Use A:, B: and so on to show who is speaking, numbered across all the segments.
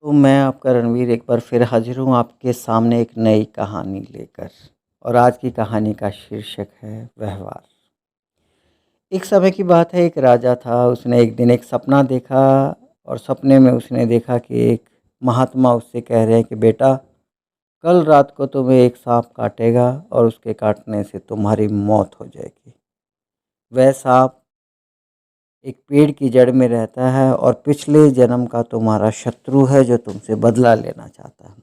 A: तो मैं आपका रणवीर एक बार फिर हाज़िर हूँ आपके सामने एक नई कहानी लेकर। और आज की कहानी का शीर्षक है व्यवहार। एक समय की बात है, एक राजा था। उसने एक दिन एक सपना देखा और सपने में उसने देखा कि एक महात्मा उससे कह रहे हैं कि बेटा, कल रात को तुम्हें एक सांप काटेगा और उसके काटने से तुम्हारी मौत हो जाएगी। वह सांप एक पेड़ की जड़ में रहता है और पिछले जन्म का तुम्हारा शत्रु है जो तुमसे बदला लेना चाहता है।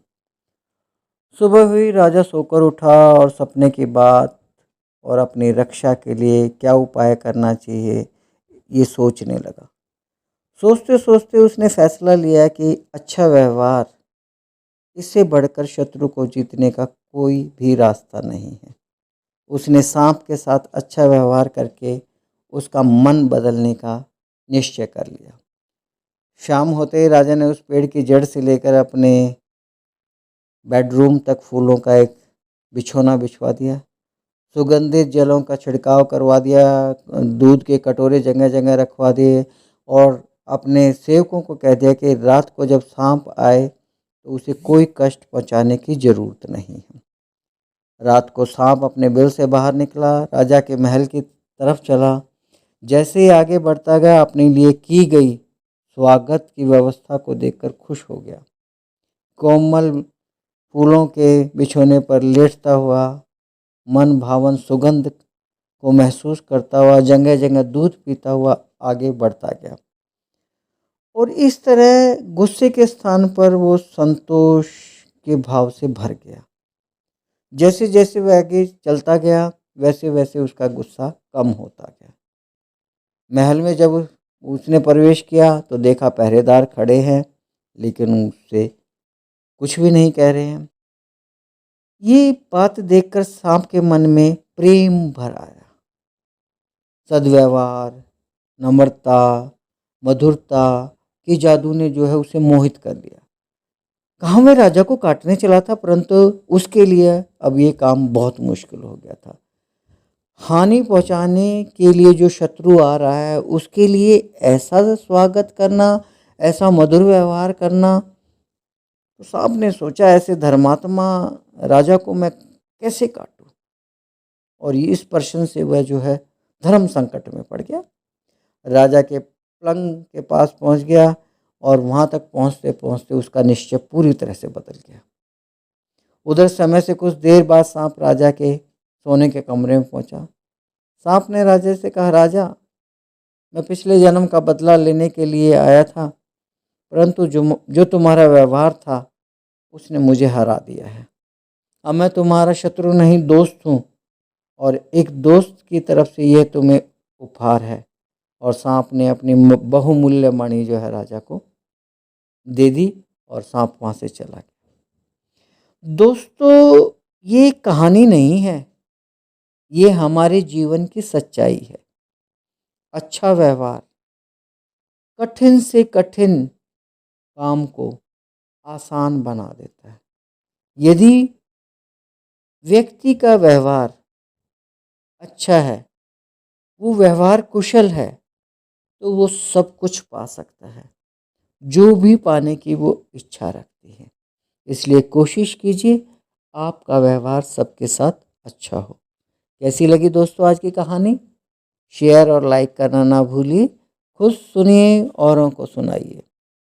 A: सुबह हुई, राजा सोकर उठा और सपने की बात और अपनी रक्षा के लिए क्या उपाय करना चाहिए ये सोचने लगा। सोचते सोचते उसने फैसला लिया कि अच्छा व्यवहार, इससे बढ़कर शत्रु को जीतने का कोई भी रास्ता नहीं है। उसने सांप के साथ अच्छा व्यवहार करके उसका मन बदलने का निश्चय कर लिया। शाम होते ही राजा ने उस पेड़ की जड़ से लेकर अपने बेडरूम तक फूलों का एक बिछौना बिछवा दिया। सुगंधित जलों का छिड़काव करवा दिया, दूध के कटोरे जगह जगह रखवा दिए और अपने सेवकों को कह दिया कि रात को जब सांप आए तो उसे कोई कष्ट पहुंचाने की ज़रूरत नहीं है। रात को सांप अपने बिल से बाहर निकला, राजा के महल की तरफ चला। जैसे ही आगे बढ़ता गया, अपने लिए की गई स्वागत की व्यवस्था को देखकर खुश हो गया। कोमल फूलों के बिछौने पर लेटता हुआ, मन भावन सुगंध को महसूस करता हुआ, जगह जगह दूध पीता हुआ आगे बढ़ता गया। और इस तरह गुस्से के स्थान पर वो संतोष के भाव से भर गया। जैसे जैसे वह आगे चलता गया, वैसे वैसे उसका गुस्सा कम होता गया। महल में जब उसने प्रवेश किया तो देखा पहरेदार खड़े हैं, लेकिन उससे कुछ भी नहीं कह रहे हैं। ये बात देखकर सांप के मन में प्रेम भर आया। सद्व्यवहार, नम्रता, मधुरता के जादू ने जो है उसे मोहित कर लिया। कहाँ मैं राजा को काटने चला था, परंतु उसके लिए अब ये काम बहुत मुश्किल हो गया था। हानि पहुंचाने के लिए जो शत्रु आ रहा है उसके लिए ऐसा स्वागत करना, ऐसा मधुर व्यवहार करना। तो सांप ने सोचा, ऐसे धर्मात्मा राजा को मैं कैसे काटूं। और इस प्रश्न से वह जो है धर्म संकट में पड़ गया। राजा के पलंग के पास पहुंच गया और वहां तक पहुंचते पहुंचते उसका निश्चय पूरी तरह से बदल गया। उधर समय से कुछ देर बाद सांप राजा के सोने के कमरे में पहुंचा। सांप ने राजा से कहा, राजा, मैं पिछले जन्म का बदला लेने के लिए आया था, परंतु जो तुम्हारा व्यवहार था उसने मुझे हरा दिया है। अब मैं तुम्हारा शत्रु नहीं, दोस्त हूँ, और एक दोस्त की तरफ से यह तुम्हें उपहार है। और सांप ने अपनी बहुमूल्य मणि जो है राजा को दे दी और सांप वहां से चला गया। दोस्तों, ये कहानी नहीं है, ये हमारे जीवन की सच्चाई है। अच्छा व्यवहार कठिन से कठिन काम को आसान बना देता है। यदि व्यक्ति का व्यवहार अच्छा है, वो व्यवहार कुशल है, तो वो सब कुछ पा सकता है, जो भी पाने की वो इच्छा रखती है। इसलिए कोशिश कीजिए आपका व्यवहार सबके साथ अच्छा हो। कैसी लगी दोस्तों आज की कहानी? शेयर और लाइक करना ना भूलिए। खुद सुनिए, औरों को सुनाइए।